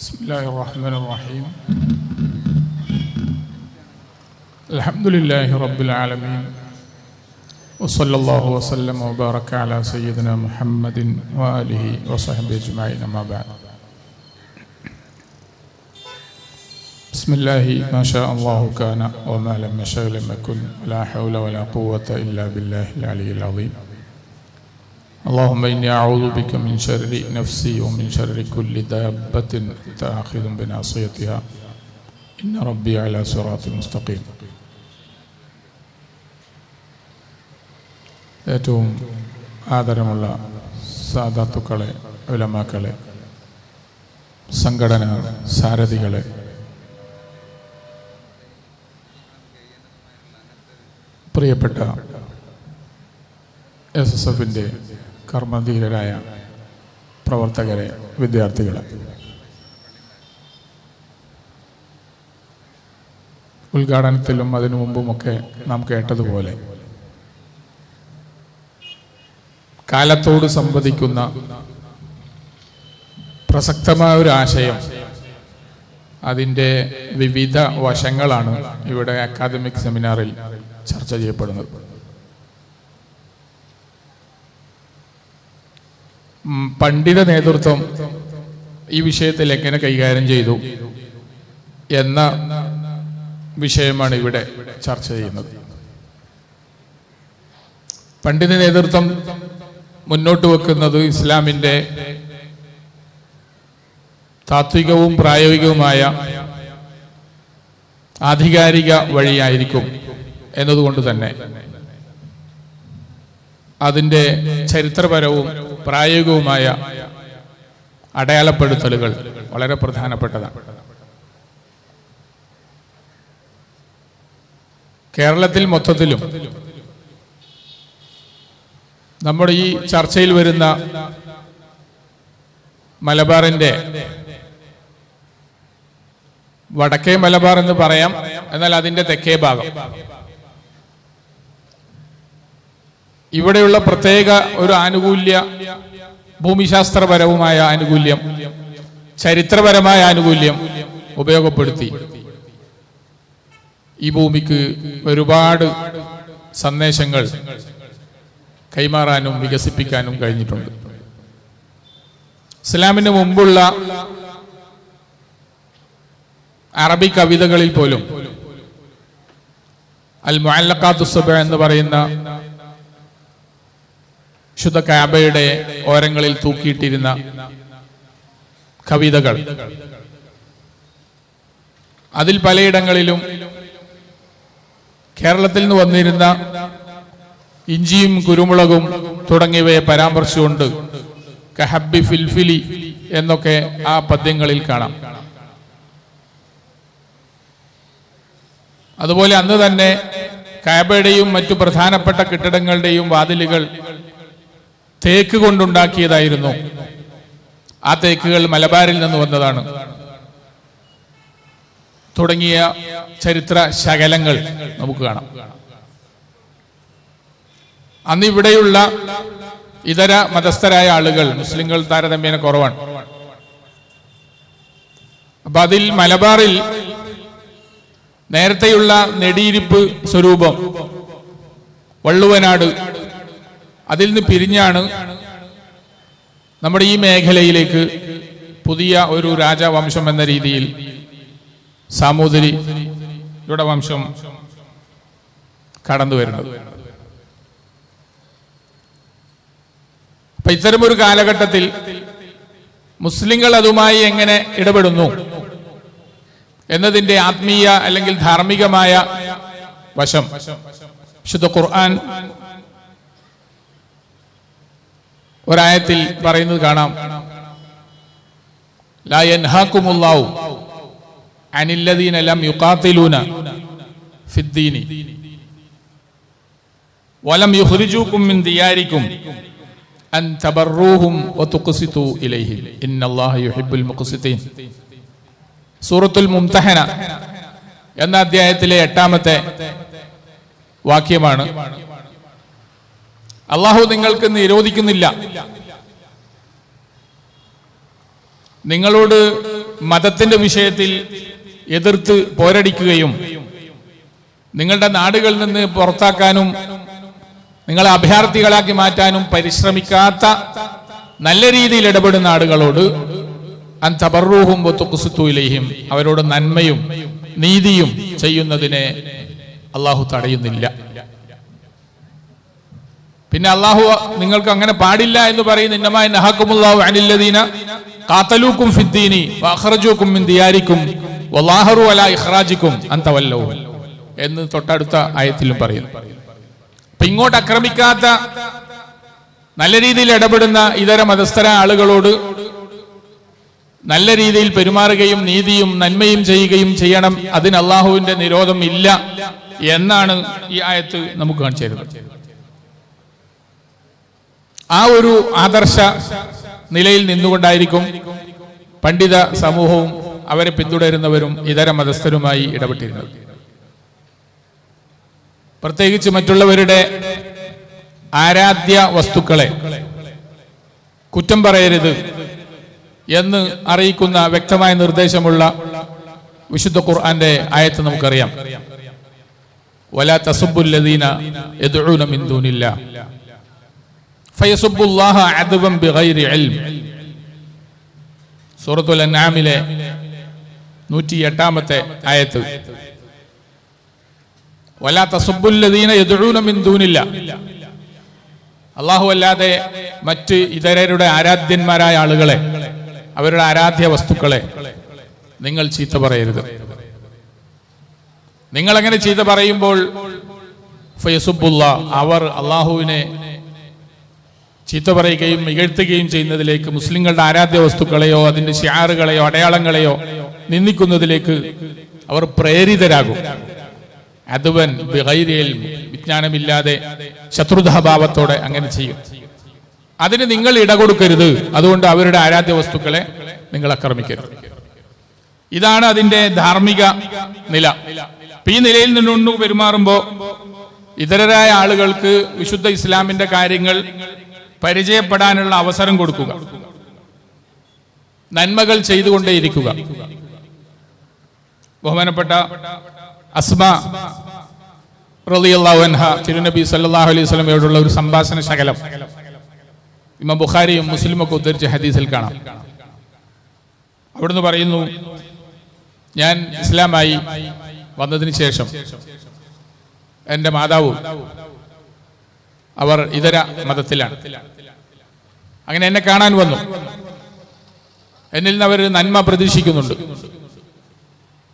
بسم الله الرحمن الرحيم الحمد لله رب العالمين وصلى الله وسلم وبارك على سيدنا محمد وآله وصحبه أجمعين أما بعد بسم الله ما شاء الله كان وما لم يشاء لم يكن ولا حول ولا قوة إلا بالله العلي العظيم اللهم إني أعوذ بك من شر نفسي ومن شر كل دابة أنت آخذ بناصيتها إن ربي على صراط مستقيم. ഏറ്റവും ആദരമുള്ള സാദാത്തുക്കളെ, ഉലമാക്കളെ, സംഘടന സാരഥികളെ, പ്രിയപ്പെട്ട SSFന്റെ കർമ്മധീരരായ പ്രവർത്തകരെ, വിദ്യാർത്ഥികളെ, ഉദ്ഘാടനത്തിലും അതിനു മുമ്പുമൊക്കെ നാം കേട്ടതുപോലെ കാലത്തോട് സംവദിക്കുന്ന പ്രസക്തമായ ഒരു ആശയം, അതിൻ്റെ വിവിധ വശങ്ങളാണ് ഇവിടെ അക്കാദമിക് സെമിനാറിൽ ചർച്ച ചെയ്യപ്പെടുന്നത്. പണ്ഡിത നേതൃത്വം ഈ വിഷയത്തിൽ എങ്ങനെ കൈകാര്യം ചെയ്തു എന്ന വിഷയമാണ് ഇവിടെ ചർച്ച ചെയ്യുന്നത്. പണ്ഡിത നേതൃത്വം മുന്നോട്ട് വെക്കുന്നത് ഇസ്ലാമിൻ്റെ താത്വികവും പ്രായോഗികവുമായ ആധികാരിക വഴിയായിരിക്കും എന്നതുകൊണ്ട് തന്നെ അതിൻ്റെ ചരിത്രപരവും പ്രായോഗികവുമായ അടയാളപ്പെടുത്തലുകൾ വളരെ പ്രധാനപ്പെട്ടതാണ്. കേരളത്തിൽ മൊത്തത്തിലും നമ്മുടെ ഈ ചർച്ചയിൽ വരുന്ന മലബാറിൻ്റെ വടക്കേ മലബാർ എന്ന് പറയാം, എന്നാൽ അതിൻ്റെ തെക്കേ ഭാഗം, ഇവിടെയുള്ള പ്രത്യേക ഒരു ആനുകൂല്യ, ഭൂമിശാസ്ത്രപരവുമായ ആനുകൂല്യം, ചരിത്രപരമായ ആനുകൂല്യം ഉപയോഗപ്പെടുത്തി ഈ ഭൂമിക്ക് ഒരുപാട് സന്ദേശങ്ങൾ കൈമാറാനും വികസിപ്പിക്കാനും കഴിഞ്ഞിട്ടുണ്ട്. ഇസ്ലാമിന് മുമ്പുള്ള അറബി കവിതകളിൽ പോലും അൽ മുഅല്ലഖാത്തു സബ്അ എന്ന് പറയുന്ന ശുദ്ധ കഅബയുടെ ഓരങ്ങളിൽ തൂക്കിയിട്ടിരുന്ന കവിതകൾ, അതിൽ പലയിടങ്ങളിലും കേരളത്തിൽ നിന്ന് വന്നിരുന്ന ഇഞ്ചിയും കുരുമുളകും തുടങ്ങിയവയെ പരാമർശിച്ചുകൊണ്ട് കഹബ്ബി ഫിൽഫിലി എന്നൊക്കെ ആ പദ്യങ്ങളിൽ കാണാം. അതുപോലെ അന്ന് തന്നെ കഅബയുടെയും മറ്റു പ്രധാനപ്പെട്ട കെട്ടിടങ്ങളുടെയും വാതിലുകൾ തേക്ക് കൊണ്ടുണ്ടാക്കിയതായിരുന്നു. ആ തേക്കുകൾ മലബാറിൽ നിന്ന് വന്നതാണ് തുടങ്ങിയ ചരിത്ര ശകലങ്ങൾ നമുക്ക് കാണാം. അന്ന് ഇവിടെയുള്ള ഇതര മതസ്ഥരായ ആളുകൾ, മുസ്ലിങ്ങൾ താരതമ്യേന കുറവാണ്. അപ്പൊ അതിൽ മലബാറിൽ നേരത്തെയുള്ള നെടിയിരിപ്പ് സ്വരൂപം വള്ളുവനാട്, അതിൽ നിന്ന് പിരിഞ്ഞാണ് നമ്മുടെ ഈ മേഖലയിലേക്ക് പുതിയ ഒരു രാജവംശം എന്ന രീതിയിൽ സാമൂതിരിയുടെ വംശം കടന്നു വരുന്നത്. അപ്പൊ ഇത്തരമൊരു കാലഘട്ടത്തിൽ മുസ്ലിങ്ങൾ അതുമായി എങ്ങനെ ഇടപെടുന്നു എന്നതിൻ്റെ ആത്മീയ അല്ലെങ്കിൽ ധാർമ്മികമായ വശം വിശുദ്ധ ഖുർആൻ ഒരായത്തിൽ പറയുന്നത് കാണാം. ലാ യൻഹാകുമുല്ലാഹു അനില്ലദീന ലം യുഖാതിലൂന ഫിദ്ദീനി വലം യുഖ്രിജൂകും മിൻ ദിയാരികും അൻ തബറൂഹും വതുഖ്സിതു ഇലൈഹിം ഇന്നല്ലാഹ യുഹിബ്ബുൽ മുഖ്സിതീൻ. സൂറത്തുൽ മുംതഹന എന്ന അധ്യായത്തിലെ 8-ാമത്തെ വാക്യമാണ്. അള്ളാഹു നിങ്ങൾക്ക് നിരോധിക്കുന്നില്ല, നിങ്ങളോട് മതത്തിന്റെ വിഷയത്തിൽ എതിർത്ത് പോരടിക്കുകയും നിങ്ങളുടെ നാടുകളിൽ നിന്ന് പുറത്താക്കാനും നിങ്ങളെ അഭയാർത്ഥികളാക്കി മാറ്റാനും പരിശ്രമിക്കാത്ത നല്ല രീതിയിൽ ഇടപെടുന്ന ആളുകളോട് അൻ തബറൂഹും വതുഖ്സിതു ഇലൈഹിം, അവരോട് നന്മയും നീതിയും ചെയ്യുന്നതിനെ അള്ളാഹു തടയുന്നില്ല. പിന്നെ അള്ളാഹു നിങ്ങൾക്ക് അങ്ങനെ പാടില്ല എന്ന് പറയുന്ന ഇന്നമാ നഹകുമുല്ലാഹു അനില്ലദീന ഖാതലൂകും ഫിദ്ദീനി വഅഖറജൂകും മിൻ ദിയാരികും വല്ലാഹറു അലാ ഇഖ്റാജികും അൻ തവല്ലൂ എന്ന് തൊട്ടടുത്ത ആയത്തിലും പറയുന്നു. അപ്പൊ ഇങ്ങോട്ട് ആക്രമിക്കാത്ത നല്ല രീതിയിൽ ഇടപെടുന്ന ഇതര മതസ്ഥര ആളുകളോട് നല്ല രീതിയിൽ പെരുമാറുകയും നീതിയും നന്മയും ചെയ്യുകയും ചെയ്യണം. അതിന് അള്ളാഹുവിന്റെ നിരോധം ഇല്ല എന്നാണ് ഈ ആയത്ത് നമുക്ക് കാണിച്ചു തരുന്നത്. ആ ഒരു ആദർശ നിലയിൽ നിന്നുകൊണ്ടായിരിക്കും പണ്ഡിത സമൂഹവും അവരെ പിന്തുടരുന്നവരും ഇതര മതസ്ഥരുമായി ഇടപെട്ടിരുന്നത്. പ്രത്യേകിച്ച് മറ്റുള്ളവരുടെ ആരാധ്യ വസ്തുക്കളെ കുറ്റം പറയരുത് എന്ന് അറിയിക്കുന്ന വ്യക്തമായ നിർദ്ദേശമുള്ള വിശുദ്ധ ഖുർആന്റെ ആയത്ത് നമുക്കറിയാം. വലാ തസുബ്ബുല്ലദീന യദ്ഊന മിൻ ദൂനില്ലാഹ് ഫയസുബ്ബുല്ലാഹ അദ്വൻ ബിഗൈരി ഇൽം. സൂറത്തുൽ അൻആമിലെ 108ാമത്തെ ആയത്ത്. വലാ തസുബ്ബുല്ലദീന യദ്ഊന മിൻ ദൂനില്ലാഹ്, അല്ലാഹു അല്ലാതെ മറ്റ് ഇതരരുടെ ആരാധ്യന്മാരായ ആളുകളെ, അവരുടെ ആരാധ്യ വസ്തുക്കളെ നിങ്ങൾ ചീത്ത പറയരുത്. നിങ്ങൾ അങ്ങനെ ചീത്ത പറയുമ്പോൾ ഫയസുബ്ബുല്ലാഹ്, അവർ അള്ളാഹുവിനെ ചീത്ത പറയുകയും ഇകഴ്ത്തുകയും ചെയ്യുന്നതിലേക്ക്, മുസ്ലിങ്ങളുടെ ആരാധ്യ വസ്തുക്കളെയോ അതിന്റെ ശിആറുകളെയോ അടയാളങ്ങളെയോ നിന്ദിക്കുന്നതിലേക്ക് അവർ പ്രേരിതരാകും. അദ്വൻ ബിഗൈരി ഇൽം, വിജ്ഞാനമില്ലാതെ ശത്രുതാഭാവത്തോടെ അങ്ങനെ ചെയ്യും. അതിന് നിങ്ങൾ ഇടകൊടുക്കരുത്. അതുകൊണ്ട് അവരുടെ ആരാധ്യ വസ്തുക്കളെ നിങ്ങൾ ആക്രമിക്കരുത്. ഇതാണ് അതിന്റെ ധാർമ്മിക നില. ഈ നിലയിൽ നിന്നു പെരുമാറുമ്പോൾ ഇതരരായ ആളുകൾക്ക് വിശുദ്ധ ഇസ്ലാമിന്റെ കാര്യങ്ങൾ പരിചയപ്പെടാനുള്ള അവസരം കൊടുക്കുക, നന്മകൾ ചെയ്തുകൊണ്ടേയിരിക്കുക. ബഹുമാനപ്പെട്ട അസ്മാ റളിയല്ലാഹു അൻഹ തിരുനബി സല്ലല്ലാഹു അലൈഹി വസല്ലമയോടുള്ള ഒരു സംഭാഷണ ശകലം ഇമാം ബുഖാരിയും മുസ്ലിമും ഒക്കെ ഉദ്ധരിച്ച ഹദീസിൽ കാണാം. അവിടുന്ന് പറയുന്നു, ഞാൻ ഇസ്ലാമായി വന്നതിന് ശേഷം എൻ്റെ മാതാവ് അവർ ഇതര മതത്തിലാണ്. അങ്ങനെ എന്നെ കാണാൻ വന്നു. എന്നിൽ നിന്ന് അവർ നന്മ പ്രതീക്ഷിക്കുന്നുണ്ട്.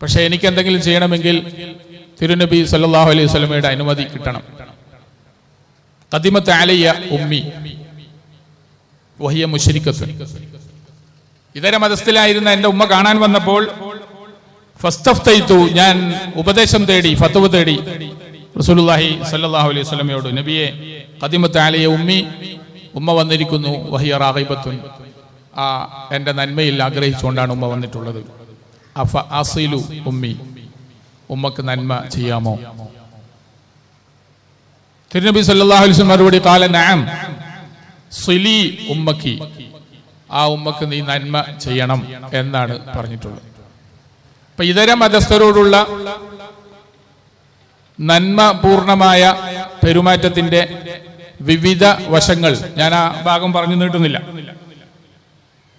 പക്ഷെ എനിക്ക് എന്തെങ്കിലും ചെയ്യണമെങ്കിൽ തിരുനബി സല്ലല്ലാഹു അലൈഹി വസല്ലമയുടെ അനുമതി കിട്ടണം. ഖദിമത്ത് അലയ്യ ഉമ്മി വഹിയ മുശ്രിക്കത്തുൻ, ഇതര മതസ്ഥിലായിരുന്ന എൻ്റെ ഉമ്മ കാണാൻ വന്നപ്പോൾ ഫസ്തഫ്തൈതു, ഞാൻ ഉപദേശം തേടി, ഫത്വ തേടി റസൂലുള്ളാഹി സല്ലല്ലാഹു അലൈഹി വസല്ലമയോട്, നബിയെ ഖദിമത്ത് അലയ്യ ഉമ്മി, ഉമ്മ വന്നിരിക്കുന്നു, വഹിയ റാഗിബത്തുൻ, ആ എൻ്റെ നന്മയിൽ ആഗ്രഹിച്ചുകൊണ്ടാണ് ഉമ്മ വന്നിട്ടുള്ളത്. അഫ അസിലു ഉമ്മി, ഉമ്മക്ക് നന്മ ചെയ്യാമോ? തിരുനബി സല്ലല്ലാഹു അലൈഹി വസല്ലം മറുപടി, ഖാല നഅം സിലി ഉമ്മക്കി, ആ ഉമ്മക്ക് നീ നന്മ ചെയ്യണം എന്നാണ് പറഞ്ഞിട്ടുള്ളത്. അപ്പൊ ഇതര മതസ്ഥരോടുള്ള നന്മ പൂർണ്ണമായ പെരുമാറ്റത്തിന്റെ വിവിധ വശങ്ങൾ ഞാൻ ആ ഭാഗം പറഞ്ഞു നീട്ടുന്നില്ല.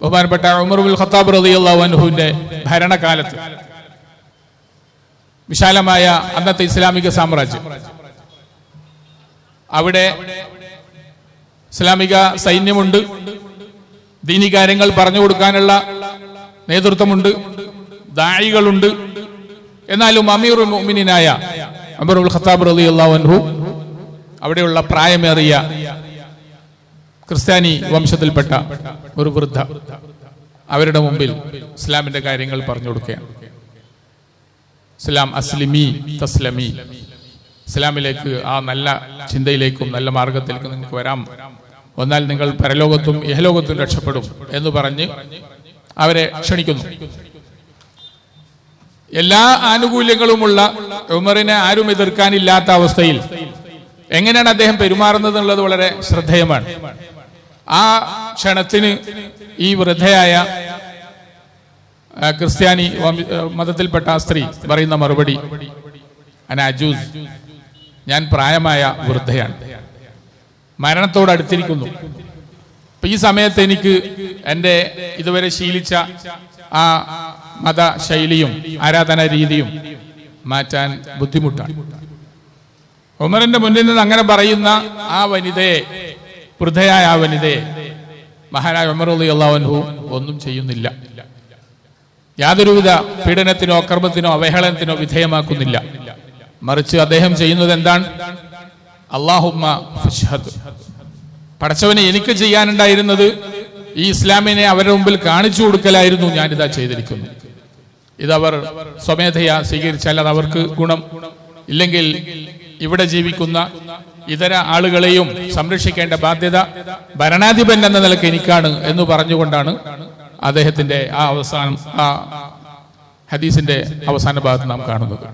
ബഹുമാനപ്പെട്ട ഉമർ ഇബ്നുൽ ഖത്താബ് റളിയല്ലാഹു അൻഹുവിന്റെ ഭരണകാലത്ത് വിശാലമായ അന്നത്തെ ഇസ്ലാമിക സാമ്രാജ്യം, അവിടെ ഇസ്ലാമിക സൈന്യമുണ്ട്, ദീനി കാര്യങ്ങൾ പറഞ്ഞു കൊടുക്കാനുള്ള നേതൃത്വമുണ്ട്, ദായികളുണ്ട്. എന്നാലും അമീറുൽ മുഅ്മിനീനായ ഉമർ ഇബ്നുൽ ഖത്താബ് റളിയല്ലാഹു അൻഹു അവിടെയുള്ള പ്രായമേറിയ ക്രിസ്ത്യാനി വംശത്തിൽപ്പെട്ട ഒരു വൃദ്ധ അവരുടെ മുമ്പിൽ ഇസ്ലാമിന്റെ കാര്യങ്ങൾ പറഞ്ഞു കൊടുക്കുകയാണ്. ഇസ്ലാം അസ്ലിമി തസ്ലമി, ഇസ്ലാമിലേക്ക്, ആ നല്ല ചിന്തയിലേക്കും നല്ല മാർഗത്തിലേക്കും നിങ്ങൾക്ക് വരാം, വന്നാൽ നിങ്ങൾ പരലോകത്തും ഇഹലോകത്തും രക്ഷപ്പെടും എന്ന് പറഞ്ഞ് അവരെ ക്ഷണിക്കുന്നു. എല്ലാ ആനുകൂല്യങ്ങളുമുള്ള ഉമറിനെ ആരും എതിർക്കാനില്ലാത്ത അവസ്ഥയിൽ എങ്ങനെയാണ് അദ്ദേഹം പെരുമാറുന്നത് എന്നുള്ളത് വളരെ ശ്രദ്ധേയമാണ്. ആ ക്ഷണത്തിന് ഈ വൃദ്ധയായ ക്രിസ്ത്യാനി മതത്തിൽപ്പെട്ട ആ സ്ത്രീ പറയുന്ന മറുപടി, അജൂസ്, ഞാൻ പ്രായമായ വൃദ്ധയാണ്, മരണത്തോടടുത്തിരിക്കുന്നു. അപ്പൊ ഈ സമയത്ത് എനിക്ക് എൻ്റെ ഇതുവരെ ശീലിച്ച ആ മതശൈലിയും ആരാധനാ രീതിയും മാറ്റാൻ ബുദ്ധിമുട്ടാണ്. ഉമറിന്റെ മുന്നിൽ നിന്ന് അങ്ങനെ പറയുന്ന ആ വനിതയെ, വൃദ്ധയായ ആ വനിതയെ മഹാനായ ഉമർ റളിയല്ലാഹു അൻഹു ഒന്നും ചെയ്യുന്നില്ല. യാതൊരുവിധ പീഡനത്തിനോ അക്രമത്തിനോ അവഹേളനത്തിനോ വിധേയമാക്കുന്നില്ല. മറിച്ച് അദ്ദേഹം ചെയ്യുന്നത് എന്താണ്? അല്ലാഹുമ്മ ഫശ്ഹദ്, പടച്ചവനെ, എനിക്ക് ചെയ്യാനുണ്ടായിരുന്നത് ഈ ഇസ്ലാമിനെ അവരുടെ മുമ്പിൽ കാണിച്ചു കൊടുക്കലായിരുന്നു, ഞാനിതാ ചെയ്തിരിക്കുന്നു. ഇതവർ സ്വമേധയാ സ്വീകരിച്ചാൽ അത് അവർക്ക് ഗുണം, ഇല്ലെങ്കിൽ ഇവിടെ ജീവിക്കുന്ന ഇതര ആളുകളെയും സംരക്ഷിക്കേണ്ട ബാധ്യത ഭരണാധിപൻ എന്ന നിലയ്ക്ക് എനിക്കാണ് എന്ന് പറഞ്ഞുകൊണ്ടാണ് അദ്ദേഹത്തിന്റെ ആ ഹദീസിന്റെ അവസാന ഭാഗത്ത് നാം കാണുന്നത്.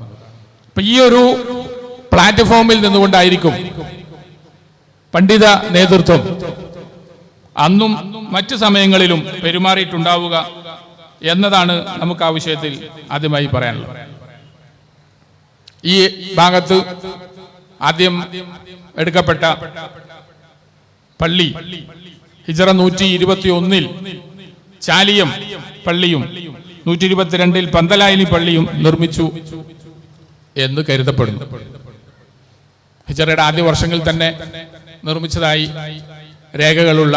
അപ്പൊ ഈ ഒരു പ്ലാറ്റ്ഫോമിൽ നിന്നുകൊണ്ടായിരിക്കും പണ്ഡിത നേതൃത്വം അന്നും മറ്റു സമയങ്ങളിലും പെരുമാറിയിട്ടുണ്ടാവുക എന്നതാണ് നമുക്ക് ആ വിഷയത്തിൽ ആദ്യമായി പറയാനുള്ളത്. ഈ ഭാഗത്ത് ആദ്യം എടുക്കപ്പെട്ട പള്ളി ഹിജറ 121 ചാലിയം പള്ളിയും 122 പന്തലായനി പള്ളിയും നിർമ്മിച്ചു എന്ന് കരുതപ്പെടുന്നു. ഹിജറയുടെ ആദ്യ വർഷങ്ങളിൽ തന്നെ നിർമ്മിച്ചതായി രേഖകളുള്ള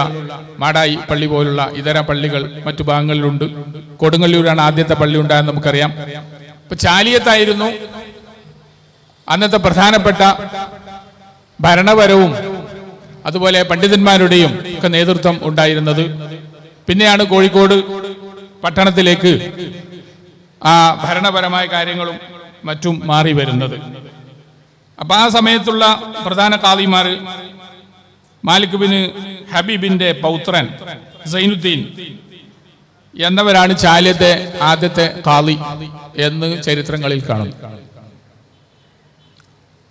മാടായി പള്ളി പോലുള്ള ഇതര പള്ളികൾ മറ്റു ഭാഗങ്ങളിലുണ്ട്. കൊടുങ്ങല്ലൂരാണ് ആദ്യത്തെ പള്ളി ഉണ്ടായെന്ന് നമുക്കറിയാം. ഇപ്പൊ ചാലിയത്തായിരുന്നു അന്നത്തെ പ്രധാനപ്പെട്ട ഭരണപരവും അതുപോലെ പണ്ഡിതന്മാരുടെയും ഒക്കെ നേതൃത്വം ഉണ്ടായിരുന്നത്. പിന്നെയാണ് കോഴിക്കോട് പട്ടണത്തിലേക്ക് ആ ഭരണപരമായ കാര്യങ്ങളും മറ്റും മാറി വരുന്നത്. അപ്പൊ ആ സമയത്തുള്ള പ്രധാന ഖാദിമാർ മാലിക് ബിൻ ഹബീബിന്റെ പൗത്രൻ സൈനുദ്ദീൻ എന്നവരാണ് ചാലിയത്തെ ആദ്യത്തെ ഖാദി എന്ന് ചരിത്രങ്ങളിൽ കാണുന്നു.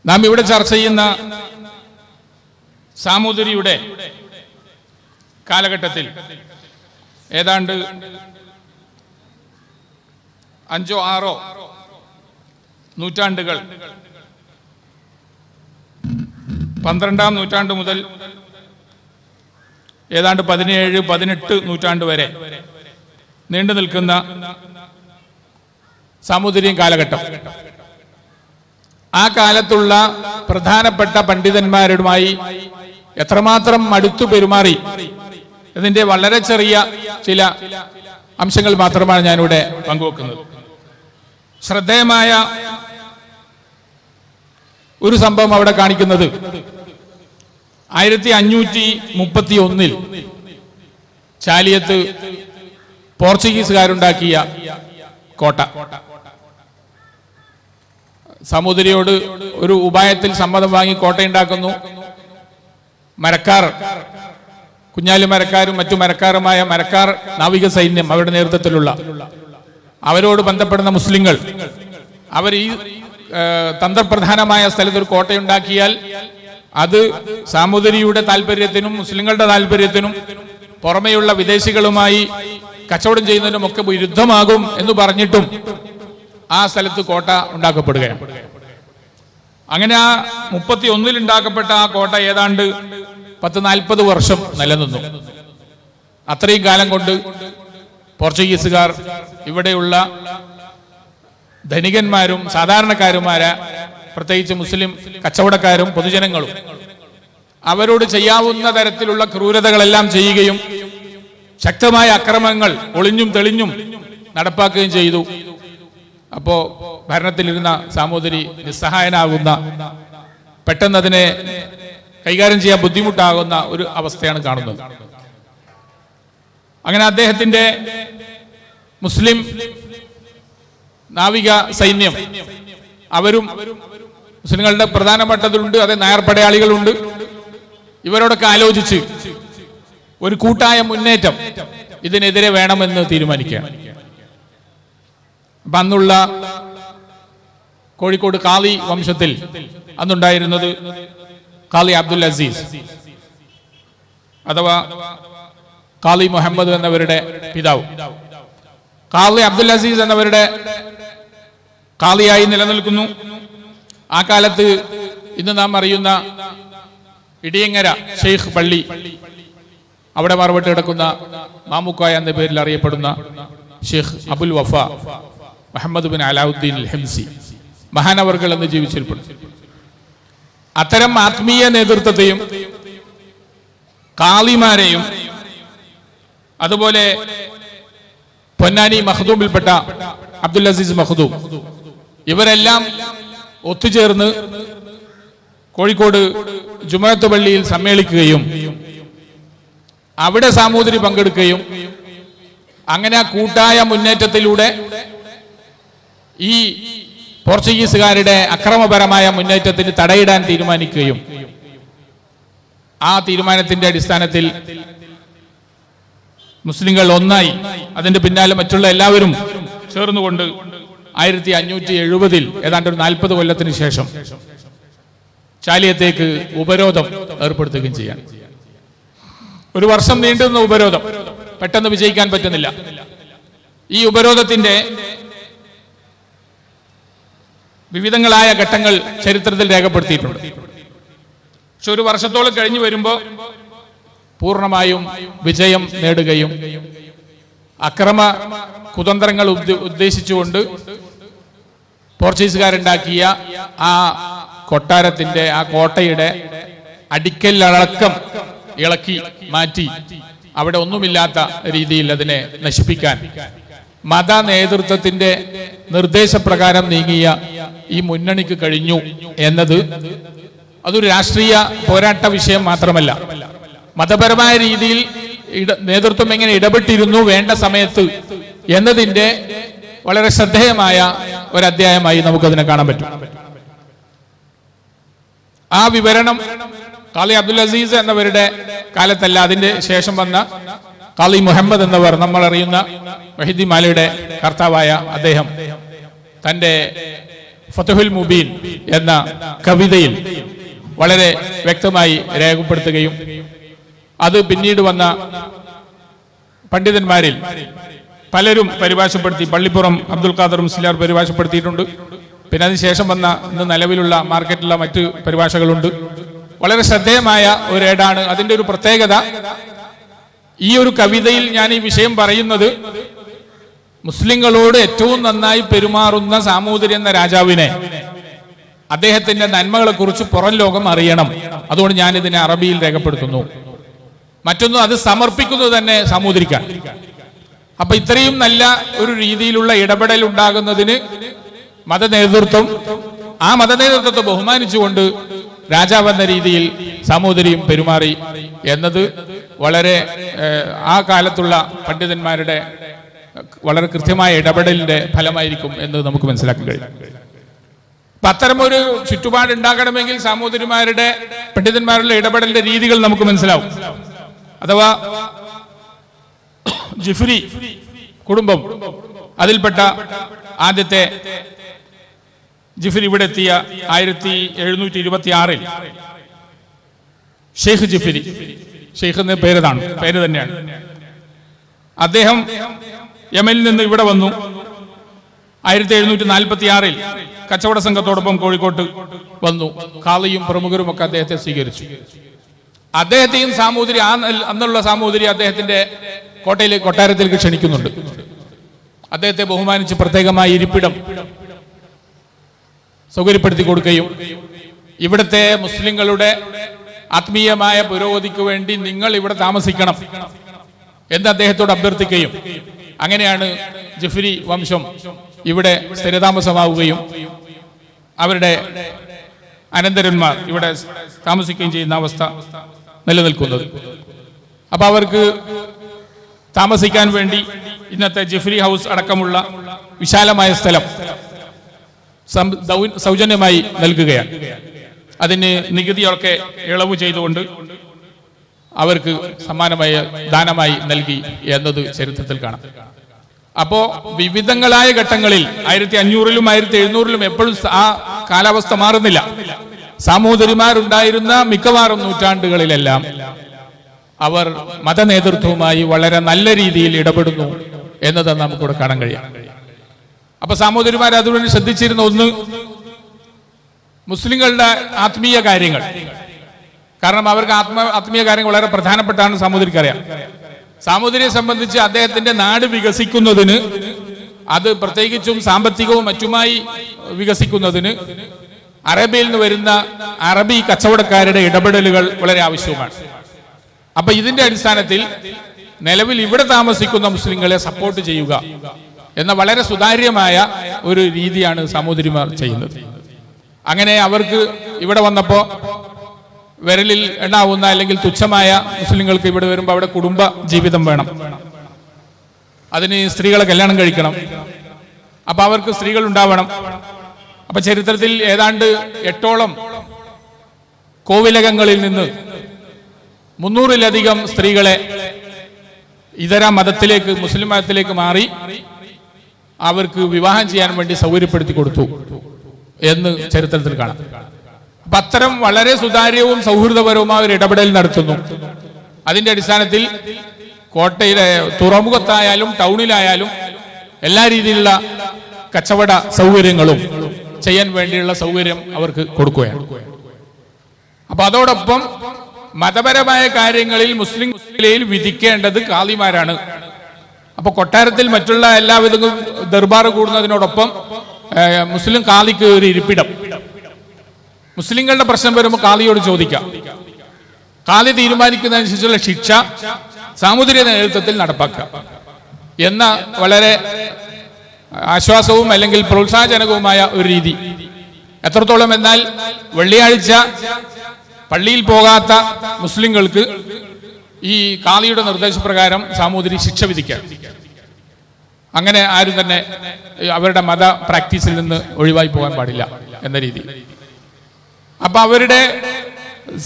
നാം ഇവിടെ ചർച്ച ചെയ്യുന്ന സാമൂതിരിയുടെ കാലഘട്ടത്തിൽ ഏതാണ്ട് 5 or 6 നൂറ്റാണ്ടുകൾ, 12ാം നൂറ്റാണ്ട് മുതൽ ഏതാണ്ട് 17, 18 നൂറ്റാണ്ട് വരെ നീണ്ടു നിൽക്കുന്ന സാമൂതിരിയൻ കാലഘട്ടം. ആ കാലത്തുള്ള പ്രധാനപ്പെട്ട പണ്ഡിതന്മാരുമായി എത്രമാത്രം അടുത്തു പെരുമാറി ഇതിന്റെ വളരെ ചെറിയ ചില അംശങ്ങൾ മാത്രമാണ് ഞാനിവിടെ പങ്കുവെക്കുന്നത്. ശ്രദ്ധേയമായ ഒരു സംഭവം അവിടെ കാണിക്കുന്നത് 1531 ചാലിയത്ത് പോർച്ചുഗീസുകാരുണ്ടാക്കിയ കോട്ട. സാമൂതിരിയോട് ഒരു ഉപായത്തിൽ സമ്മതം വാങ്ങി കോട്ടയുണ്ടാക്കുന്നു. മരക്കാർ, കുഞ്ഞാലി മരക്കാരും മറ്റു മരക്കാരുമായ മരക്കാർ നാവിക സൈന്യം അവരുടെ നേതൃത്വത്തിലുള്ള അവരോട് ബന്ധപ്പെടുന്ന മുസ്ലിങ്ങൾ അവർ ഈ തന്ത്രപ്രധാനമായ സ്ഥലത്ത് ഒരു കോട്ടയുണ്ടാക്കിയാൽ അത് സാമൂതിരിയുടെ താല്പര്യത്തിനും മുസ്ലിങ്ങളുടെ താല്പര്യത്തിനും പുറമെയുള്ള വിദേശികളുമായി കച്ചവടം ചെയ്യുന്നതിനും ഒക്കെ വിരുദ്ധമാകും എന്ന് പറഞ്ഞിട്ടും ആ സ്ഥലത്ത് കോട്ട ഉണ്ടാക്കപ്പെടുകയാണ്. അങ്ങനെ ആ 31 ഉണ്ടാക്കപ്പെട്ട ആ കോട്ട ഏതാണ്ട് 10-40 വർഷം നിലനിന്നു. അത്രയും കാലം കൊണ്ട് പോർച്ചുഗീസുകാർ ഇവിടെയുള്ള ധനികന്മാരും സാധാരണക്കാരുമായ, പ്രത്യേകിച്ച് മുസ്ലിം കച്ചവടക്കാരും പൊതുജനങ്ങളും അവരോട് ചെയ്യാവുന്ന തരത്തിലുള്ള ക്രൂരതകളെല്ലാം ചെയ്യുകയും ശക്തമായ അക്രമങ്ങൾ ഒളിഞ്ഞും തെളിഞ്ഞും നടപ്പാക്കുകയും ചെയ്തു. അപ്പോ ഭരണത്തിലിരുന്ന സാമൂതിരി നിസ്സഹായനാകുന്ന, പെട്ടെന്ന് അതിനെ കൈകാര്യം ചെയ്യാൻ ബുദ്ധിമുട്ടാകുന്ന ഒരു അവസ്ഥയാണ് കാണുന്നത്. അങ്ങനെ അദ്ദേഹത്തിന്റെ മുസ്ലിം നാവിക സൈന്യം അവരും മുസ്ലിങ്ങളുടെ പ്രധാനപ്പെട്ടതിലുണ്ട്, അതേ നായർ പടയാളികളുണ്ട്. ഇവരോടൊക്കെ ആലോചിച്ച് ഒരു കൂട്ടായ മുന്നേറ്റം ഇതിനെതിരെ വേണമെന്ന് തീരുമാനിക്കുകയാണ്. അപ്പൊ അന്നുള്ള കോഴിക്കോട് ഖാദി വംശത്തിൽ അന്നുണ്ടായിരുന്നത് ഖാദി അബ്ദുൽ അസീസ് അഥവാ ഖാദി മുഹമ്മദ് എന്നവരുടെ പിതാവ്. ഖാളി അബ്ദുൽ അസീസ് എന്നവരുടെ ഖാളിയായി നിലനിൽക്കുന്നു. ആ കാലത്ത് ഇന്ന് നാം അറിയുന്ന ഇടിയങ്ങര ഷെയ്ഖ് പള്ളി, അവിടെ മറവിട്ട് കിടക്കുന്ന മാമുക്കോയ എന്ന പേരിൽ അറിയപ്പെടുന്ന ഷെയ്ഖ് അബുൽ വഫ മുഹമ്മദ് ബിൻ അലാവുദ്ദീൻ അൽ ഹിംസി മഹാനവർകൾ എന്ന് ജീവിച്ചിരിപ്പുണ്ട്. അത്തരം ആത്മീയ നേതൃത്വത്തെയും ഖാളിമാരെയും അതുപോലെ പൊന്നാനി മഖ്ദൂമിൽപ്പെട്ട അബ്ദുൽ അസീസ് മഖ്ദൂം ഇവരെല്ലാം ഒത്തുചേർന്ന് കോഴിക്കോട് ജുമുഅത്ത് പള്ളിയിൽ സമ്മേളിക്കുകയും അവിടെ സാമൂതിരി പങ്കെടുക്കുകയും അങ്ങനെ ആ കൂട്ടായ മുന്നേറ്റത്തിലൂടെ ഈ പോർച്ചുഗീസുകാരുടെ അക്രമപരമായ മുന്നേറ്റത്തിന് തടയിടാൻ തീരുമാനിക്കുകയും ആ തീരുമാനത്തിന്റെ അടിസ്ഥാനത്തിൽ മുസ്ലിങ്ങൾ ഒന്നായി അതിന്റെ പിന്നാലെ മറ്റുള്ള എല്ലാവരും ചേർന്നുകൊണ്ട് 1570 ഏതാണ്ട് ഒരു 40 കൊല്ലത്തിന് ശേഷം ചാലിയത്തേക്ക് ഉപരോധം ഏർപ്പെടുത്തുകയും ചെയ്യാൻ. ഒരു വർഷം നീണ്ടുന്ന ഉപരോധം പെട്ടെന്ന് വിജയിക്കാൻ പറ്റുന്നില്ല. ഈ ഉപരോധത്തിന്റെ വിവിധങ്ങളായ ഘട്ടങ്ങൾ ചരിത്രത്തിൽ രേഖപ്പെടുത്തിയിട്ടുണ്ട്. പക്ഷെ ഒരു വർഷത്തോളം കഴിഞ്ഞു വരുമ്പോൾ പൂർണ്ണമായും വിജയം നേടുകയും അക്രമ കുതന്ത്രങ്ങൾ ഉദ്ദേശിച്ചുകൊണ്ട് പോർച്ചുഗീസുകാരുണ്ടാക്കിയ ആ കൊട്ടാരത്തിന്റെ ആ കോട്ടയുടെ അടിക്കലടക്കം ഇളക്കി മാറ്റി അവിടെ ഒന്നുമില്ലാത്ത രീതിയിൽ അതിനെ നശിപ്പിക്കാൻ മത നേതൃത്വത്തിന്റെ നിർദ്ദേശപ്രകാരം നീങ്ങിയ ഈ മുന്നണിക്ക് കഴിഞ്ഞു എന്നത് അതൊരു രാഷ്ട്രീയ പോരാട്ട വിഷയം മാത്രമല്ല, മതപരമായ രീതിയിൽ നേതൃത്വം എങ്ങനെ ഇടപെട്ടിരുന്നു വേണ്ട സമയത്ത് എന്നതിന്റെ വളരെ ശ്രദ്ധേയമായ ഒരധ്യായമായി നമുക്കതിനെ കാണാൻ പറ്റും. ആ വിവരണം ഖാളി അബ്ദുൽ അസീസ് എന്നവരുടെ കാലത്തല്ല, അതിന്റെ ശേഷം വന്ന ഖാളി മുഹമ്മദ് എന്നവർ, നമ്മൾ അറിയുന്ന വഹീദി മാലയുടെ കർത്താവായ അദ്ദേഹം തന്റെ ഫതഹുൽ മുബീൻ എന്ന കവിതയിൽ വളരെ വ്യക്തമായി രേഖപ്പെടുത്തുകയും അത് പിന്നീട് വന്ന പണ്ഡിതന്മാരിൽ പലരും പരിഭാഷപ്പെടുത്തി. പള്ളിപ്പുറം അബ്ദുൽ ഖാദർ മുസ്ലിയാർ പരിഭാഷപ്പെടുത്തിയിട്ടുണ്ട്. പിന്നെ അതിനുശേഷം വന്ന ഇന്ന് നിലവിലുള്ള മാർക്കറ്റിലുള്ള മറ്റ് പരിഭാഷകളുണ്ട്. വളരെ ശ്രദ്ധേയമായ ഒരു ഏടാണ്. അതിന്റെ ഒരു പ്രത്യേകത, ഈ ഒരു കവിതയിൽ ഞാൻ ഈ വിഷയം പറയുന്നത് മുസ്ലിങ്ങളോട് ഏറ്റവും നന്നായി പെരുമാറുന്ന സാമൂതിരി എന്ന രാജാവിനെ, അദ്ദേഹത്തിന്റെ നന്മകളെ കുറിച്ച് പുറം ലോകം അറിയണം. അതുകൊണ്ട് ഞാൻ ഇതിനെ അറബിയിൽ രേഖപ്പെടുത്തുന്നു. മറ്റൊന്ന്, അത് സമർപ്പിക്കുന്നത് തന്നെ സാമൂതിരിക്കാൻ. അപ്പൊ ഇത്രയും നല്ല ഒരു രീതിയിലുള്ള ഇടപെടൽ ഉണ്ടാകുന്നതിന് മതനേതൃത്വം, ആ മതനേതൃത്വത്തെ ബഹുമാനിച്ചുകൊണ്ട് രാജാവ് എന്ന രീതിയിൽ സാമൂതിരിയും പെരുമാറി എന്നത് വളരെ ആ കാലത്തുള്ള പണ്ഡിതന്മാരുടെ വളരെ കൃത്യമായ ഇടപെടലിന്റെ ഫലമായിരിക്കും എന്ന് നമുക്ക് മനസ്സിലാക്കാൻ കഴിയും. അപ്പൊ അത്തരമൊരു ചുറ്റുപാട് ഉണ്ടാകണമെങ്കിൽ സാമൂതിരിമാരുടെ പണ്ഡിതന്മാരുടെ ഇടപെടലിന്റെ രീതികൾ നമുക്ക് മനസ്സിലാവും. അഥവാ ജിഫ്രി കുടുംബം, അതിൽപ്പെട്ട ആദ്യത്തെ ജിഫ്രി ഇവിടെ എത്തിയ 1726 ഷെയ്ഖ് ജിഫ്രി, ഷെയ്ഖ് എന്ന പേര് തന്നെയാണ്. അദ്ദേഹം യമനിൽ നിന്ന് ഇവിടെ വന്നു. 1746 കച്ചവട സംഘത്തോടൊപ്പം കോഴിക്കോട്ട് വന്നു. ഖാളിയും പ്രമുഖരും ഒക്കെ അദ്ദേഹത്തെ സ്വീകരിച്ചു. അദ്ദേഹത്തെയും സാമൂതിരി, അന്നുള്ള സാമൂതിരി അദ്ദേഹത്തിന്റെ കൊട്ടാരത്തിലേക്ക് ക്ഷണിക്കുന്നുണ്ട്. അദ്ദേഹത്തെ ബഹുമാനിച്ച് പ്രത്യേകമായ ഇരിപ്പിടം സൗകര്യപ്പെടുത്തി കൊടുക്കുകയും ഇവിടുത്തെ മുസ്ലിങ്ങളുടെ ആത്മീയമായ പുരോഗതിക്ക് വേണ്ടി നിങ്ങൾ ഇവിടെ താമസിക്കണം എന്ന് അദ്ദേഹത്തോട് അഭ്യർത്ഥിക്കുകയും അങ്ങനെയാണ് ജിഫ്രി വംശം ഇവിടെ സ്ഥിരതാമസമാവുകയും അവരുടെ അനന്തരന്മാർ ഇവിടെ താമസിക്കുകയും ചെയ്യുന്ന അവസ്ഥ നിലനിൽക്കുന്നത്. അപ്പൊ അവർക്ക് താമസിക്കാൻ വേണ്ടി ഇന്നത്തെ ജിഫ്രി ഹൗസ് അടക്കമുള്ള വിശാലമായ സ്ഥലം സൗജന്യമായി നൽകുകയാണ്. അതിന് നികുതിയൊക്കെ ഇളവ് ചെയ്തുകൊണ്ട് അവർക്ക് സമ്മാനമായ ദാനമായി നൽകി എന്നത് ചരിത്രത്തിൽ കാണാം. അപ്പോ വിവിധങ്ങളായ ഘട്ടങ്ങളിൽ 1500-ലും 1700-ലും എപ്പോഴും ആ കാലാവസ്ഥ മാറുന്നില്ല. സാമൂതിരിമാരുണ്ടായിരുന്ന മിക്കവാറും നൂറ്റാണ്ടുകളിലെല്ലാം അവർ മതനേതൃത്വവുമായി വളരെ നല്ല രീതിയിൽ ഇടപെടുന്നു എന്നത് നമുക്കിവിടെ കാണാൻ കഴിയാം. അപ്പൊ സഹോദരിമാർ അതുകൊണ്ട് ശ്രദ്ധിച്ചിരുന്ന ഒന്ന്, മുസ്ലിങ്ങളുടെ ആത്മീയ കാര്യങ്ങൾ, കാരണം അവർക്ക് ആത്മീയ കാര്യങ്ങൾ വളരെ പ്രധാനപ്പെട്ടാണ് സഹോദരിക്കറിയാം. സഹോദരിയെ സംബന്ധിച്ച് അദ്ദേഹത്തിന്റെ നാട് വികസിക്കുന്നതിന്, അത് പ്രത്യേകിച്ചും സാമ്പത്തികവും മറ്റുമായി വികസിക്കുന്നതിന് അറേബ്യയിൽ നിന്ന് വരുന്ന അറബി കച്ചവടക്കാരുടെ ഇടപെടലുകൾ വളരെ ആവശ്യവുമാണ്. അപ്പൊ ഇതിന്റെ അടിസ്ഥാനത്തിൽ നിലവിൽ ഇവിടെ താമസിക്കുന്ന മുസ്ലിങ്ങളെ സപ്പോർട്ട് ചെയ്യുക എന്ന വളരെ സുതാര്യമായ ഒരു രീതിയാണ് സഹോദരിമാർ ചെയ്യുന്നത്. അങ്ങനെ അവർക്ക് ഇവിടെ വന്നപ്പോ വിരലിൽ എണ്ണാവുന്ന അല്ലെങ്കിൽ തുച്ഛമായ മുസ്ലിങ്ങൾക്ക് ഇവിടെ വരുമ്പോൾ അവിടെ കുടുംബ ജീവിതം വേണം, അതിന് സ്ത്രീകളെ കല്യാണം കഴിക്കണം, അപ്പൊ അവർക്ക് സ്ത്രീകൾ ഉണ്ടാവണം. അപ്പൊ ചരിത്രത്തിൽ ഏതാണ്ട് 8ഓളം കോവിലകങ്ങളിൽ നിന്ന് 300-ലധികം സ്ത്രീകളെ ഇതര മതത്തിലേക്ക്, മുസ്ലിം മതത്തിലേക്ക് മാറി അവർക്ക് വിവാഹം ചെയ്യാൻ വേണ്ടി സൗകര്യപ്പെടുത്തി കൊടുത്തു എന്ന് ചരിത്രത്തിൽ കാണാം. അപ്പൊ അത്തരം വളരെ സുതാര്യവും സൗഹൃദപരവുമായ ഒരു ഇടപെടൽ നടത്തുന്നു. അതിന്റെ അടിസ്ഥാനത്തിൽ കോട്ടയിലെ തുറമുഖത്തായാലും ടൗണിലായാലും എല്ലാ രീതിയിലുള്ള കച്ചവട സൗകര്യങ്ങളും ചെയ്യാൻ വേണ്ടിയുള്ള സൗകര്യം അവർക്ക് കൊടുക്കുകയാണ്. അപ്പൊ അതോടൊപ്പം മതപരമായ കാര്യങ്ങളിൽ മുസ്ലിം മേഖലയിൽ വിധിക്കേണ്ടത് കാളിമാരാണ്. അപ്പൊ കൊട്ടാരത്തിൽ മറ്റുള്ള എല്ലാവിധ ദർബാർ കൂടുന്നതിനോടൊപ്പം മുസ്ലിം കാളിക്ക് ഒരു ഇരിപ്പിടം, മുസ്ലിങ്ങളുടെ പ്രശ്നം വരുമ്പോൾ കാളിയോട് ചോദിക്കാം. കാളി തീരുമാനിക്കുന്നതനുസരിച്ചുള്ള ശിക്ഷ സാമുദ്രിക നേതൃത്വത്തിൽ നടപ്പാക്കുക എന്ന വളരെ ആശ്വാസവും അല്ലെങ്കിൽ പ്രോത്സാഹജനകവുമായ ഒരു രീതി. എത്രത്തോളം എന്നാൽ വെള്ളിയാഴ്ച പള്ളിയിൽ പോകാത്ത മുസ്ലിങ്ങൾക്ക് ഈ കാളിയുടെ നിർദ്ദേശപ്രകാരം സാമൂതിരി ശിക്ഷ വിധിക്കാം. അങ്ങനെ ആരും തന്നെ അവരുടെ മത പ്രാക്ടീസിൽ നിന്ന് ഒഴിവായി പോകാൻ പാടില്ല എന്ന രീതി. അപ്പൊ അവരുടെ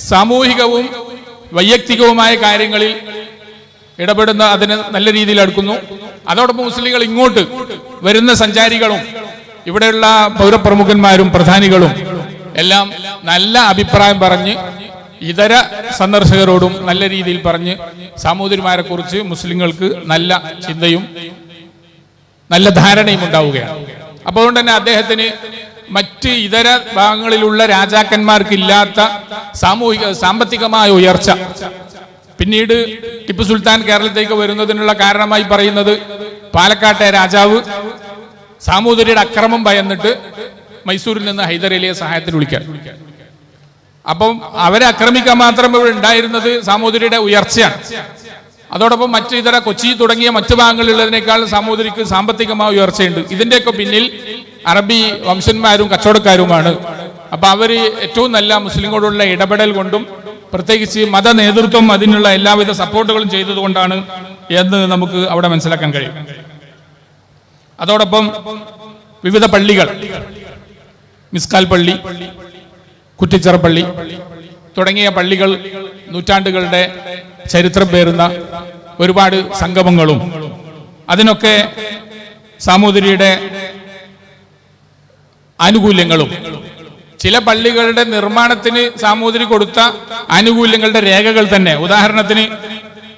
സാമൂഹികവും വൈയക്തികവുമായ കാര്യങ്ങളിൽ ഇടപെടുന്ന അതിന് നല്ല രീതിയിൽ അടുക്കുന്നു. അതോടൊപ്പം മുസ്ലിങ്ങൾ ഇങ്ങോട്ട് വരുന്ന സഞ്ചാരികളും ഇവിടെയുള്ള പൗരപ്രമുഖന്മാരും പ്രധാനികളും എല്ലാം നല്ല അഭിപ്രായം പറഞ്ഞ് ഇതര സന്ദർശകരോടും നല്ല രീതിയിൽ പറഞ്ഞ് സാമൂതിരിമാരെ കുറിച്ച് മുസ്ലിങ്ങൾക്ക് നല്ല ചിന്തയും നല്ല ധാരണയും ഉണ്ടാവുകയാണ്. അപ്പോൾ അതുകൊണ്ട് തന്നെ അദ്ദേഹത്തിന് മറ്റ് ഇതര ഭാഗങ്ങളിലുള്ള രാജാക്കന്മാർക്കില്ലാത്ത സാമ്പത്തികമായ ഉയർച്ച, പിന്നീട് ടിപ്പു സുൽത്താൻ കേരളത്തിലേക്ക് വരുന്നതിനുള്ള കാരണമായി പറയുന്നത് പാലക്കാട്ടെ രാജാവ് സാമൂതിരിയുടെ അക്രമം ഭയന്നിട്ട് മൈസൂരിൽ നിന്ന് ഹൈദരലിയെ സഹായത്തിന് വിളിക്കാൻ. അപ്പം അവരെ ആക്രമിക്കാൻ മാത്രം ഇവിടെ ഉണ്ടായിരുന്നത് സാമൂതിരിയുടെ ഉയർച്ചയാണ്. അതോടൊപ്പം മറ്റു ഇതര കൊച്ചി തുടങ്ങിയ മറ്റു ഭാഗങ്ങളിലുള്ളതിനേക്കാൾ സാമൂതിരിക്ക് സാമ്പത്തികമായ ഉയർച്ചയുണ്ട്. ഇതിന്റെയൊക്കെ പിന്നിൽ അറബി വംശന്മാരും കച്ചവടക്കാരുമാണ്. അപ്പൊ അവര് ഏറ്റവും നല്ല മുസ്ലിങ്ങളോടുള്ള ഇടപെടൽ കൊണ്ടും പ്രത്യേകിച്ച് മത നേതൃത്വം അതിനുള്ള എല്ലാവിധ സപ്പോർട്ടുകളും ചെയ്തതുകൊണ്ടാണ് എന്ന് നമുക്ക് അവിടെ മനസ്സിലാക്കാൻ കഴിയും. അതോടൊപ്പം വിവിധ പള്ളികൾ, മിസ്കാൽ പള്ളി, കുറ്റിച്ചിറ പള്ളി തുടങ്ങിയ പള്ളികൾ നൂറ്റാണ്ടുകളുടെ ചരിത്രം പേറുന്ന ഒരുപാട് സംഗമങ്ങളും അതിനൊക്കെ സാമൂതിരിയുടെ ആനുകൂല്യങ്ങളും, ചില പള്ളികളുടെ നിർമ്മാണത്തിന് സാമൂതിരി കൊടുത്ത ആനുകൂല്യങ്ങളുടെ രേഖകൾ തന്നെ, ഉദാഹരണത്തിന്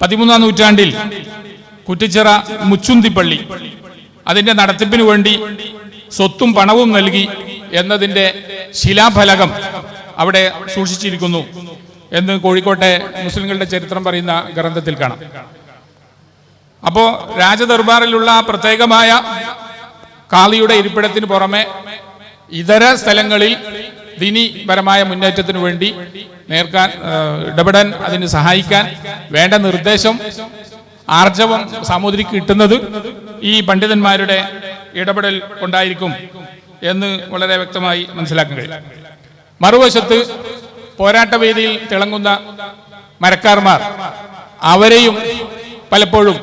13-ാം നൂറ്റാണ്ടിൽ കുറ്റിച്ചിറ മുച്ചുന്തി പള്ളി അതിന്റെ നടത്തിപ്പിന് വേണ്ടി സ്വത്തും പണവും നൽകി എന്നതിന്റെ ശിലാഫലകം അവിടെ സൂക്ഷിച്ചിരിക്കുന്നു എന്ന് കോഴിക്കോട്ടെ മുസ്ലിങ്ങളുടെ ചരിത്രം പറയുന്ന ഗ്രന്ഥത്തിൽ കാണാം. അപ്പോ രാജദർബാറിലുള്ള പ്രത്യേകമായ കാളിയുടെ ഇരിപ്പിടത്തിന് പുറമെ ഇതര സ്ഥലങ്ങളിൽ ദീനീപരമായ മുന്നേറ്റത്തിന് വേണ്ടി ഇടപെടാൻ, അതിന് സഹായിക്കാൻ വേണ്ട നിർദ്ദേശം, ആർജവം സാമൂതിരിക്ക് കിട്ടുന്നത് ഈ പണ്ഡിതന്മാരുടെ ഇടപെടൽ കൊണ്ടായിരിക്കും എന്ന് വളരെ വ്യക്തമായി മനസ്സിലാക്കാൻ കഴിയും. മറുവശത്ത് പോരാട്ടവേദിയിൽ തിളങ്ങുന്ന മരക്കാർമാർ, അവരെയും പലപ്പോഴും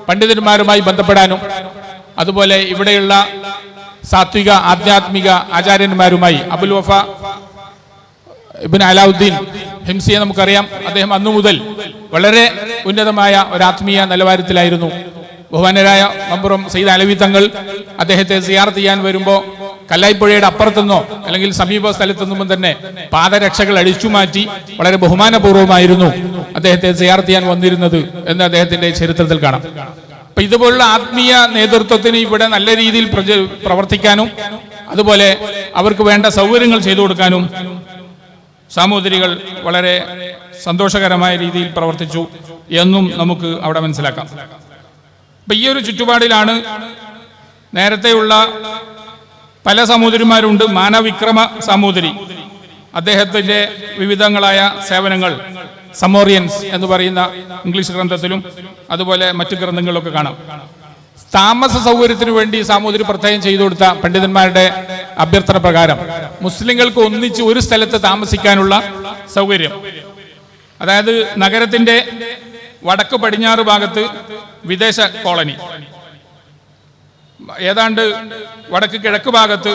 പണ്ഡിതന്മാരുമായി ബന്ധപ്പെടാനും അതുപോലെ ഇവിടെയുള്ള സാത്വിക ആധ്യാത്മിക ആചാര്യന്മാരുമായി, അബുൽ വഫ ഇബ്നു അലാവുദ്ദീൻ ഹിംസിയെ നമുക്കറിയാം. അദ്ദേഹം അന്നു മുതൽ വളരെ ഉന്നതമായ ഒരു ആത്മീയ നിലവാരത്തിലായിരുന്നു. ബഹുമാനരായ മമ്പുറം സയ്യിദ് അലവി തങ്ങൾ അദ്ദേഹത്തെ സിയാറത്ത് ചെയ്യാൻ വരുമ്പോൾ കല്ലായിപ്പുഴയുടെ അപ്പുറത്തുനിന്നോ അല്ലെങ്കിൽ സമീപ സ്ഥലത്തു നിന്നും തന്നെ പാദരക്ഷകൾ അഴിച്ചുമാറ്റി വളരെ ബഹുമാനപൂർവ്വമായിരുന്നു അദ്ദേഹത്തെ സിയാറത്ത് ചെയ്യാൻ വന്നിരുന്നത് എന്ന് അദ്ദേഹത്തിന്റെ ചരിത്രത്തിൽ കാണാം. അപ്പം ഇതുപോലുള്ള ആത്മീയ നേതൃത്വത്തിന് ഇവിടെ നല്ല രീതിയിൽ പ്രവർത്തിക്കാനും അതുപോലെ അവർക്ക് വേണ്ട സൗകര്യങ്ങൾ ചെയ്തു കൊടുക്കാനും സാമൂതിരികൾ വളരെ സന്തോഷകരമായ രീതിയിൽ പ്രവർത്തിച്ചു എന്നും നമുക്ക് അവിടെ മനസ്സിലാക്കാം. അപ്പം ഈ ഒരു ചുറ്റുപാടിലാണ് നേരത്തെയുള്ള പല സാമൂതിരിമാരുണ്ട്. മാനവിക്രമ സാമൂതിരി, അദ്ദേഹത്തിൻ്റെ വിവിധങ്ങളായ സേവനങ്ങൾ സമോറിയൻസ് എന്ന് പറയുന്ന ഇംഗ്ലീഷ് ഗ്രന്ഥത്തിലും അതുപോലെ മറ്റു ഗ്രന്ഥങ്ങളിലൊക്കെ കാണാം. താമസ സൗകര്യത്തിന് വേണ്ടി സാമൂതിരി പ്രത്യേകം ചെയ്തു കൊടുത്ത പണ്ഡിതന്മാരുടെ അഭ്യർത്ഥന പ്രകാരം മുസ്ലിങ്ങൾക്ക് ഒന്നിച്ച് ഒരു സ്ഥലത്ത് താമസിക്കാനുള്ള സൗകര്യം, അതായത് നഗരത്തിന്റെ വടക്ക് പടിഞ്ഞാറ് ഭാഗത്ത് വിദേശ കോളനി, ഏതാണ്ട് വടക്ക് കിഴക്ക് ഭാഗത്ത്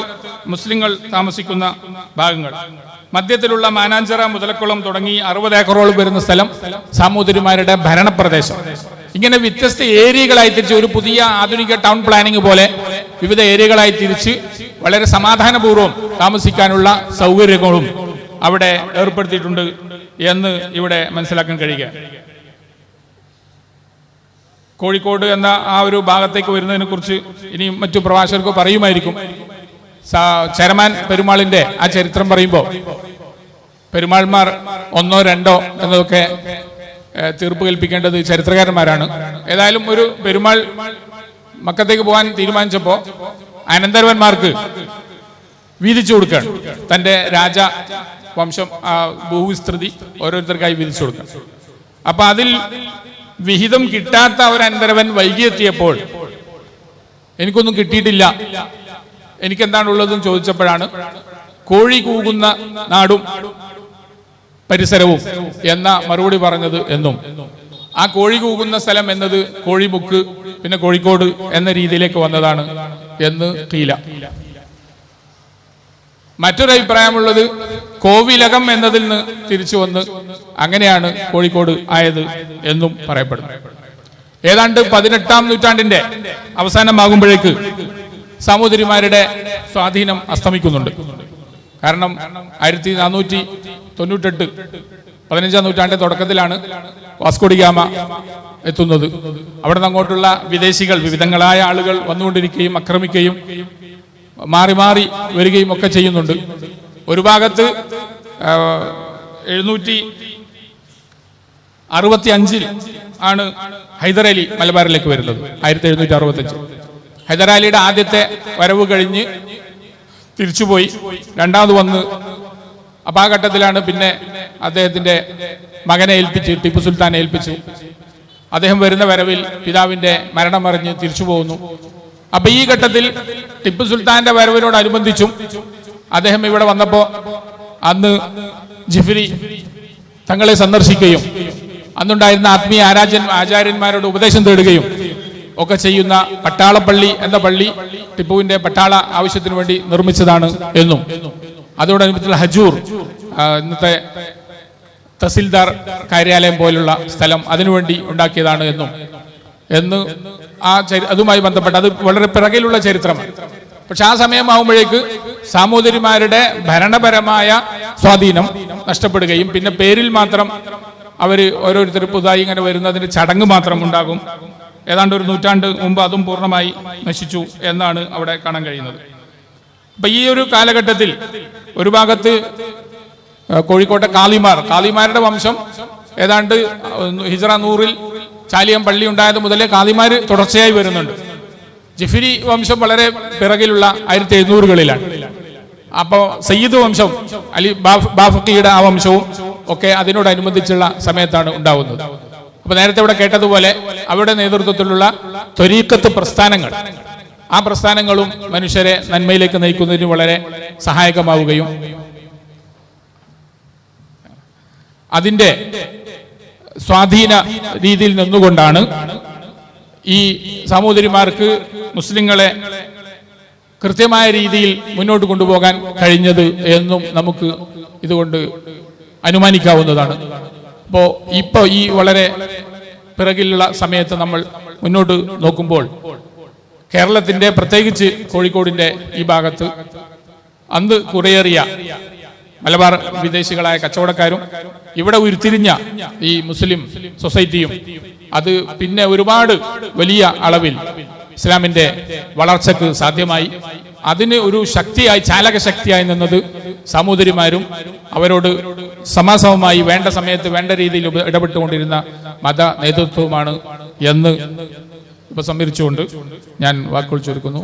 മുസ്ലിങ്ങൾ താമസിക്കുന്ന ഭാഗങ്ങൾ, മധ്യത്തിലുള്ള മാനാഞ്ചിറ, മുതലക്കുളം തുടങ്ങി 60 ഏക്കറോളം വരുന്ന സ്ഥലം സാമൂതിരിമാരുടെ ഭരണപ്രദേശം. ഇങ്ങനെ വ്യത്യസ്ത ഏരിയകളായി തിരിച്ച് ഒരു പുതിയ ആധുനിക ടൗൺ പ്ലാനിംഗ് പോലെ വിവിധ ഏരിയകളായി തിരിച്ച് വളരെ സമാധാനപൂർവ്വം താമസിക്കാനുള്ള സൗകര്യങ്ങളും അവിടെ ഏർപ്പെടുത്തിയിട്ടുണ്ട് എന്ന് ഇവിടെ മനസ്സിലാക്കാൻ കഴിയുക. കോഴിക്കോട് എന്ന ആ ഒരു ഭാഗത്തേക്ക് വരുന്നതിനെ കുറിച്ച് ഇനി മറ്റു പ്രഭാഷകർക്ക് പറയുമായിരിക്കും. ചേരമാൻ പെരുമാളിന്റെ ആ ചരിത്രം പറയുമ്പോൾ പെരുമാൾമാർ 1 or 2 എന്നതൊക്കെ തീർപ്പ് കൽപ്പിക്കേണ്ടത് ചരിത്രകാരന്മാരാണ്. ഏതായാലും ഒരു പെരുമാൾ മക്കത്തേക്ക് പോകാൻ തീരുമാനിച്ചപ്പോൾ അനന്തരവന്മാർക്ക് വീതിച്ചു കൊടുക്കുകയാണ്. തൻ്റെ രാജവംശം ഭൂവിസ്തൃതി ഓരോരുത്തർക്കായി വീതിച്ചു കൊടുക്കുക. അപ്പൊ അതിൽ വിഹിതം കിട്ടാത്ത ഒരു അനന്തരവൻ വൈകിയെത്തിയപ്പോൾ എനിക്കൊന്നും കിട്ടിയിട്ടില്ല, എനിക്കെന്താണുള്ളതെന്ന് ചോദിച്ചപ്പോഴാണ് കോഴി കൂകുന്ന നാടും പരിസരവും എന്ന മറുപടി പറഞ്ഞത് എന്നും ആ കോഴി കൂകുന്ന സ്ഥലം എന്നത് കോഴിമുക്ക് പിന്നെ കോഴിക്കോട് എന്ന രീതിയിലേക്ക് വന്നതാണ് എന്ന് കീല. മറ്റൊരു അഭിപ്രായമുള്ളത് കോവിലകം എന്നതിൽ നിന്ന് തിരിച്ചു വന്ന് അങ്ങനെയാണ് കോഴിക്കോട് ആയത് എന്നും പറയപ്പെടുന്നു. ഏതാണ്ട് 18ാം നൂറ്റാണ്ടിന്റെ അവസാനമാകുമ്പോഴേക്ക് സാമൂതിരിമാരുടെ സ്വാധീനം അസ്തമിക്കുന്നുണ്ട്. കാരണം 1498 15ാം നൂറ്റാണ്ടിന്റെ തുടക്കത്തിലാണ് വാസ്കോഡി ഗാമ എത്തുന്നത്. അവിടെ നിന്ന് അങ്ങോട്ടുള്ള വിദേശികൾ, വിവിധങ്ങളായ ആളുകൾ വന്നുകൊണ്ടിരിക്കുകയും ആക്രമിക്കുകയും മാറി മാറി വരികയും ഒക്കെ ചെയ്യുന്നുണ്ട്. ഒരു ഭാഗത്ത് 765 ആണ് ഹൈദരലി മലബാറിലേക്ക് വരുന്നത്. 1765 ഹൈദരാലിയുടെ ആദ്യത്തെ വരവ് കഴിഞ്ഞ് തിരിച്ചുപോയി, രണ്ടാമത് വന്ന്. അപ്പൊ ആ ഘട്ടത്തിലാണ് പിന്നെ അദ്ദേഹത്തിന്റെ മകനെ ഏൽപ്പിച്ച്, ടിപ്പു സുൽത്താനെ ഏൽപ്പിച്ചു. അദ്ദേഹം വരുന്ന വരവിൽ പിതാവിന്റെ മരണമറിഞ്ഞ് തിരിച്ചു പോകുന്നു. അപ്പൊ ഈ ഘട്ടത്തിൽ ടിപ്പു സുൽത്താന്റെ വരവിനോടനുബന്ധിച്ചും അദ്ദേഹം ഇവിടെ വന്നപ്പോ അന്ന് ജിഫ്രി തങ്ങളെ സന്ദർശിക്കുകയും അന്നുണ്ടായിരുന്ന ആത്മീയ ആചാര്യന്മാരോട് ഉപദേശം തേടുകയും ഒക്കെ ചെയ്യുന്ന പട്ടാളപ്പള്ളി എന്ന പള്ളി ടിപ്പുവിന്റെ പട്ടാള ആവശ്യത്തിന് വേണ്ടി നിർമ്മിച്ചതാണ് എന്നും അതോടനുബന്ധിച്ചുള്ള ഹജൂർ, ഇന്നത്തെ തഹസിൽദാർ കാര്യാലയം പോലുള്ള സ്ഥലം അതിനുവേണ്ടി ഉണ്ടാക്കിയതാണ് എന്ന് അതുമായി ബന്ധപ്പെട്ട് അത് വളരെ പിറകിലുള്ള ചരിത്രമാണ്. പക്ഷെ ആ സമയമാകുമ്പോഴേക്ക് സാമൂതിരിമാരുടെ ഭരണപരമായ സ്വാധീനം നഷ്ടപ്പെടുകയും പിന്നെ പേരിൽ മാത്രം അവര് ഓരോരുത്തർ പുതുതായി ഇങ്ങനെ വരുന്നതിന് ചടങ്ങ് മാത്രം ഉണ്ടാകും. ഏതാണ്ട് ഒരു നൂറ്റാണ്ട് മുമ്പ് അതും പൂർണ്ണമായി നശിച്ചു എന്നാണ് അവിടെ കാണാൻ കഴിയുന്നത്. അപ്പൊ ഈ ഒരു കാലഘട്ടത്തിൽ ഒരു ഭാഗത്ത് കോഴിക്കോട്ടെ കാളിമാരുടെ വംശം ഏതാണ്ട് ഹിജ്റ 100-ൽ ചാലിയം പള്ളി ഉണ്ടായത് മുതലേ കാളിമാര് തുടർച്ചയായി വരുന്നുണ്ട്. ജിഫിരി വംശം വളരെ പിറകിലുള്ള 1700-കളിലാണ്. അപ്പോൾ സയ്യിദ് വംശം അലി ബാഫക്കിയുടെ ആ വംശവും ഒക്കെ അതിനോടനുബന്ധിച്ചുള്ള സമയത്താണ് ഉണ്ടാവുന്നത്. അപ്പൊ നേരത്തെ ഇവിടെ കേട്ടതുപോലെ അവരുടെ നേതൃത്വത്തിലുള്ള ത്വരീഖത്ത് പ്രസ്ഥാനങ്ങൾ, ആ പ്രസ്ഥാനങ്ങളും മനുഷ്യരെ നന്മയിലേക്ക് നയിക്കുന്നതിന് വളരെ സഹായകമാവുകയും അതിന്റെ സ്വാധീന രീതിയിൽ നിന്നുകൊണ്ടാണ് ഈ സാമൂതിരിമാർക്ക് മുസ്ലിങ്ങളെ കൃത്യമായ രീതിയിൽ മുന്നോട്ട് കൊണ്ടുപോകാൻ കഴിഞ്ഞത് എന്നും നമുക്ക് ഇതുകൊണ്ട് അനുമാനിക്കാവുന്നതാണ്. ഇപ്പോ ഈ വളരെ പിറകിലുള്ള സമയത്ത് നമ്മൾ മുന്നോട്ട് നോക്കുമ്പോൾ കേരളത്തിന്റെ, പ്രത്യേകിച്ച് കോഴിക്കോടിന്റെ ഈ ഭാഗത്ത് അന്ന് കുറേയേറിയ മലബാർ വിദേശികളായ കച്ചവടക്കാരും ഇവിടെ ഉരുത്തിരിഞ്ഞ ഈ മുസ്ലിം സൊസൈറ്റിയും അത് പിന്നെ ഒരുപാട് വലിയ അളവിൽ ഇസ്ലാമിന്റെ വളർച്ചക്ക് സാധ്യമായി. അതിന് ഒരു ശക്തിയായി, ചാലക ശക്തിയായി നിന്നത് സാമൂതിരിമാരും അവരോട് സമാസമമായി വേണ്ട സമയത്ത് വേണ്ട രീതിയിൽ ഇടപെട്ടുകൊണ്ടിരുന്ന മത നേതൃത്വവുമാണ് എന്ന് ഉപസംഹരിച്ചുകൊണ്ട് ഞാൻ വാക്കുകൾ ചുരുക്കുന്നു.